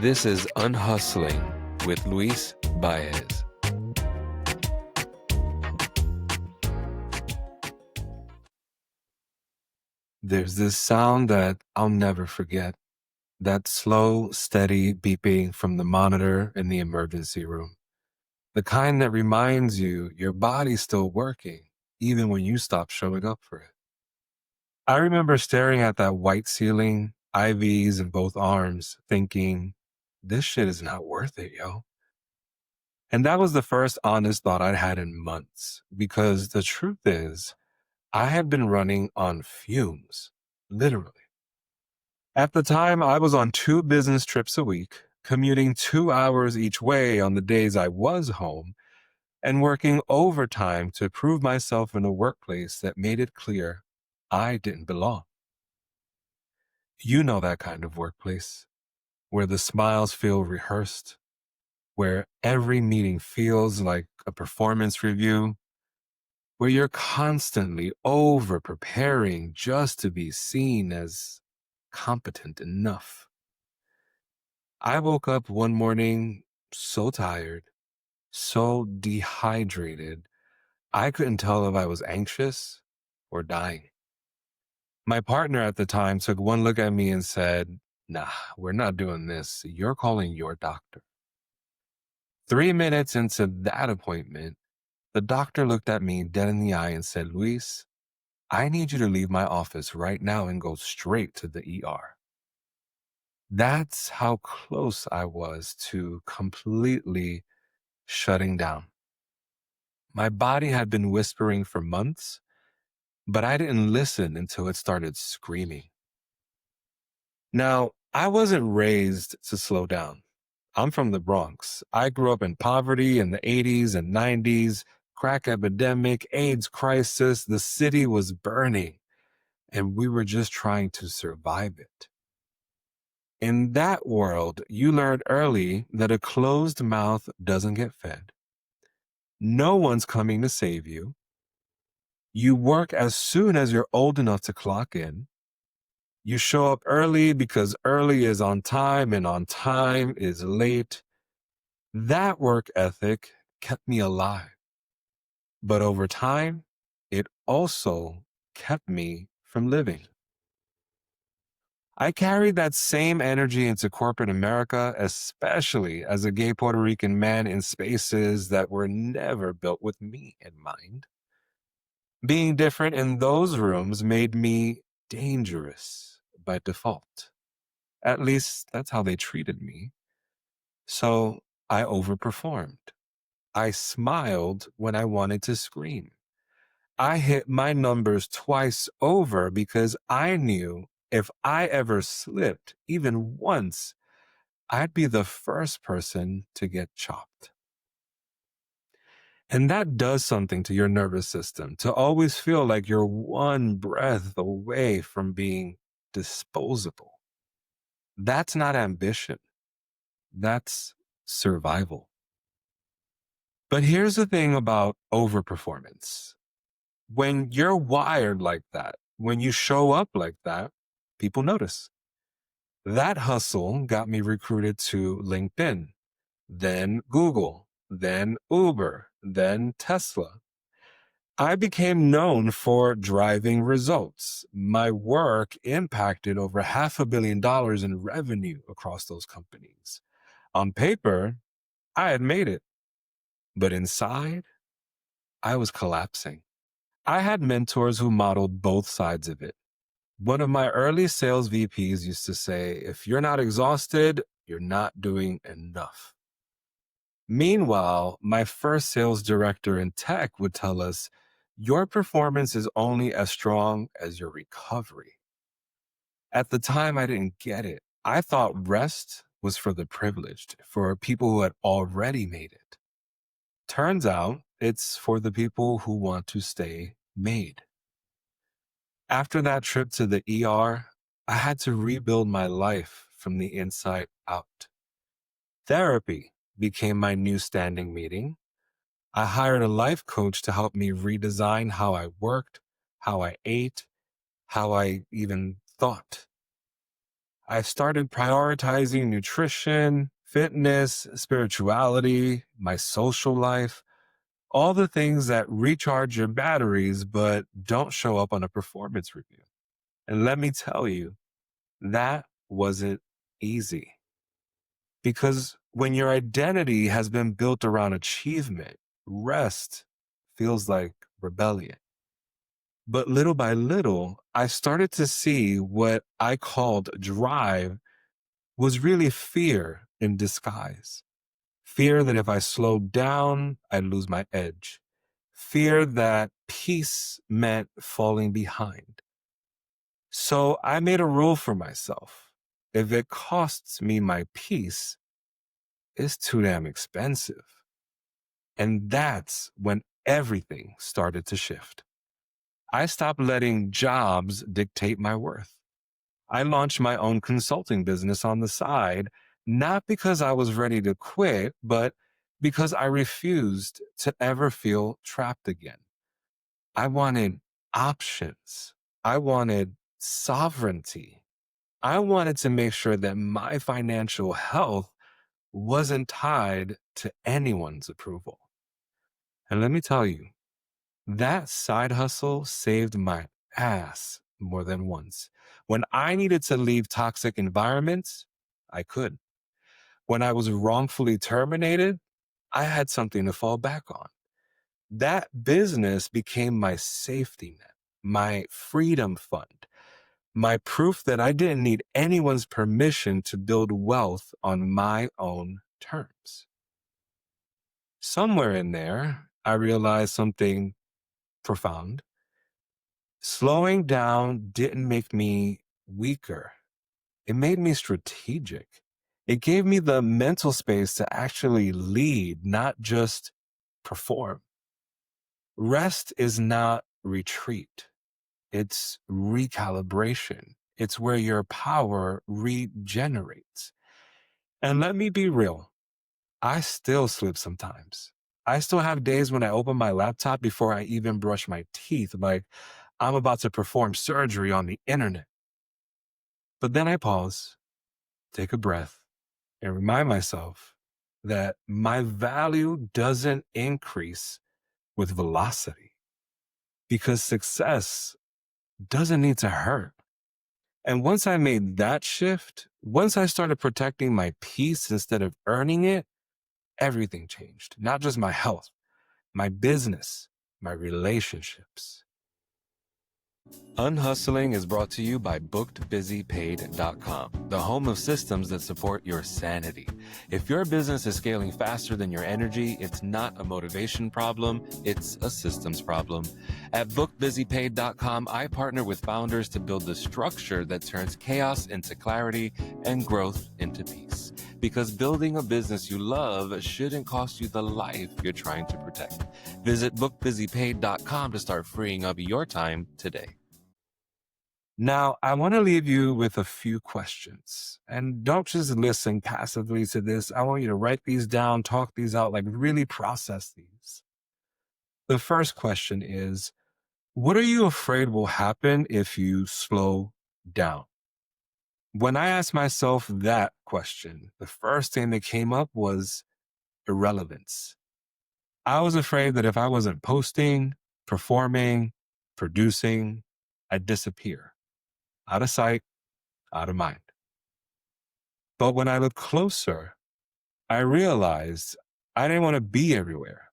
This is Unhustling with Luis Baez. There's this sound that I'll never forget. That slow, steady beeping from the monitor in the emergency room. The kind that reminds you your body's still working, even when you stop showing up for it. I remember staring at that white ceiling, IVs in both arms, thinking, this shit is not worth it, yo. And that was the first honest thought I'd had in months, because the truth is, I had been running on fumes, literally. At the time, I was on 2 business trips a week, commuting 2 hours each way on the days I was home, and working overtime to prove myself in a workplace that made it clear I didn't belong. You know that kind of workplace, where the smiles feel rehearsed, where every meeting feels like a performance review, where you're constantly over preparing just to be seen as competent enough. I woke up one morning so tired, so dehydrated, I couldn't tell if I was anxious or dying. My partner at the time took one look at me and said, "Nah, we're not doing this. You're calling your doctor." 3 minutes into that appointment, the doctor looked at me dead in the eye and said, "Luis, I need you to leave my office right now and go straight to the ER." That's how close I was to completely shutting down. My body had been whispering for months, but I didn't listen until it started screaming. Now, I wasn't raised to slow down. I'm from the Bronx. I grew up in poverty in the 80s and 90s, crack epidemic, AIDS crisis. The city was burning, and we were just trying to survive it. In that world, you learned early that a closed mouth doesn't get fed. No one's coming to save you. You work as soon as you're old enough to clock in. You show up early because early is on time and on time is late. That work ethic kept me alive. But over time, it also kept me from living. I carried that same energy into corporate America, especially as a gay Puerto Rican man in spaces that were never built with me in mind. Being different in those rooms made me dangerous by default. At least that's how they treated me. So I overperformed. I smiled when I wanted to scream. I hit my numbers twice over because I knew if I ever slipped, even once, I'd be the first person to get chopped. And that does something to your nervous system, to always feel like you're one breath away from being disposable. That's not ambition. That's survival. But here's the thing about overperformance. When you're wired like that, when you show up like that, people notice. That hustle got me recruited to LinkedIn, then Google, then Uber, then Tesla. I became known for driving results. My work impacted over $500 million in revenue across those companies. On paper, I had made it, but inside, I was collapsing. I had mentors who modeled both sides of it. One of my early sales VPs used to say, if you're not exhausted, you're not doing enough. Meanwhile, my first sales director in tech would tell us, your performance is only as strong as your recovery. At the time, I didn't get it. I thought rest was for the privileged, for people who had already made it. Turns out it's for the people who want to stay made. After that trip to the ER, I had to rebuild my life from the inside out. Therapy became my new standing meeting. I hired a life coach to help me redesign how I worked, how I ate, how I even thought. I started prioritizing nutrition, fitness, spirituality, my social life, all the things that recharge your batteries but don't show up on a performance review. And let me tell you, that wasn't easy because when your identity has been built around achievement, rest feels like rebellion. But little by little, I started to see what I called drive was really fear in disguise. Fear that if I slowed down, I'd lose my edge. Fear that peace meant falling behind. So I made a rule for myself. If it costs me my peace, it's too damn expensive. And that's when everything started to shift. I stopped letting jobs dictate my worth. I launched my own consulting business on the side, not because I was ready to quit, but because I refused to ever feel trapped again. I wanted options. I wanted sovereignty. I wanted to make sure that my financial health wasn't tied to anyone's approval. And let me tell you, that side hustle saved my ass more than once. When I needed to leave toxic environments, I could. When I was wrongfully terminated, I had something to fall back on. That business became my safety net, my freedom fund, my proof that I didn't need anyone's permission to build wealth on my own terms. Somewhere in there, I realized something profound. Slowing down didn't make me weaker. It made me strategic. It gave me the mental space to actually lead, not just perform. Rest is not retreat. It's recalibration. It's where your power regenerates. And let me be real. I still slip sometimes. I still have days when I open my laptop before I even brush my teeth, like I'm about to perform surgery on the internet. But then I pause, take a breath, and remind myself that my value doesn't increase with velocity because success doesn't need to hurt. And once I made that shift, once I started protecting my peace instead of earning it, everything changed. Not just my health, my business, my relationships. Unhustling is brought to you by bookedbusypaid.com, the home of systems that support your sanity. If your business is scaling faster than your energy, it's not a motivation problem, it's a systems problem. At bookedbusypaid.com, I partner with founders to build the structure that turns chaos into clarity and growth into peace. Because building a business you love shouldn't cost you the life you're trying to protect. Visit bookbusypaid.com to start freeing up your time today. Now, I want to leave you with a few questions. And don't just listen passively to this. I want you to write these down, talk these out, like really process these. The first question is, what are you afraid will happen if you slow down? When I asked myself that question, the first thing that came up was irrelevance. I was afraid that if I wasn't posting, performing, producing, I'd disappear out of sight, out of mind. But when I looked closer, I realized I didn't want to be everywhere.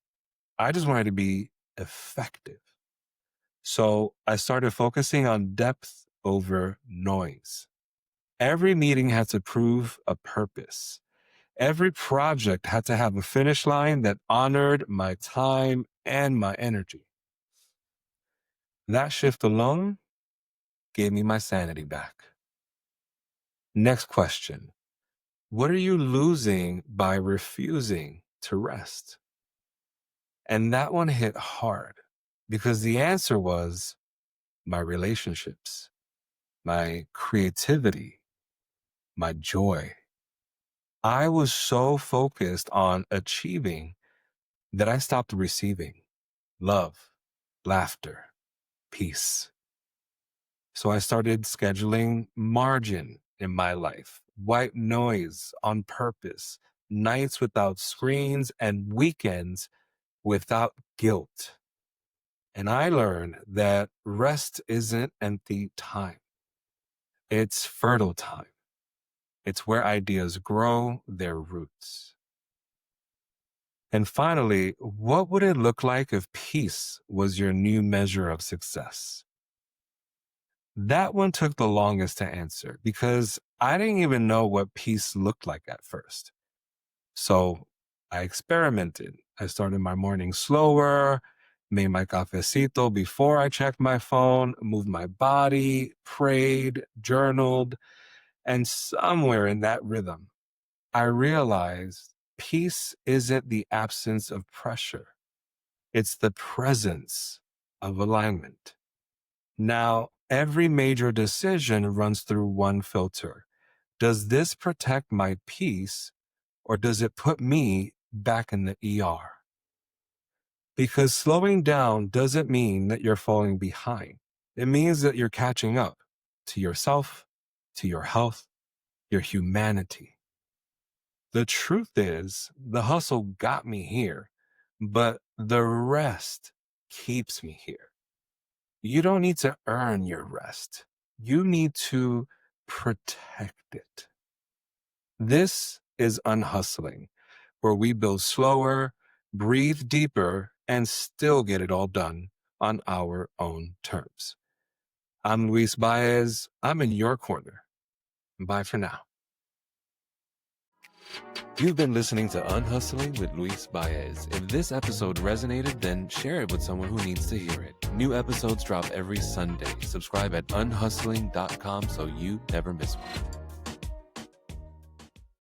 I just wanted to be effective. So I started focusing on depth over noise. Every meeting had to prove a purpose. Every project had to have a finish line that honored my time and my energy. That shift alone gave me my sanity back. Next question. What are you losing by refusing to rest? And that one hit hard because the answer was my relationships, my creativity, my joy. I was so focused on achieving that I stopped receiving love, laughter, peace. So I started scheduling margin in my life. White noise on purpose, nights without screens, and weekends without guilt. And I learned that rest isn't empty time. It's fertile time. It's where ideas grow their roots. And finally, what would it look like if peace was your new measure of success? That one took the longest to answer because I didn't even know what peace looked like at first. So I experimented. I started my morning slower, made my cafecito before I checked my phone, moved my body, prayed, journaled, and somewhere in that rhythm, I realized peace isn't the absence of pressure. It's the presence of alignment. Now, every major decision runs through one filter. Does this protect my peace or does it put me back in the ER? Because slowing down doesn't mean that you're falling behind. It means that you're catching up to yourself, to your health, your humanity. The truth is, the hustle got me here, but the rest keeps me here. You don't need to earn your rest. You need to protect it. This is unhustling, where we build slower, breathe deeper, and still get it all done on our own terms. I'm Luis Baez. I'm in your corner. Bye for now. You've been listening to Unhustling with Luis Baez. If this episode resonated, then share it with someone who needs to hear it. New episodes drop every Sunday. Subscribe at unhustling.com so you never miss one.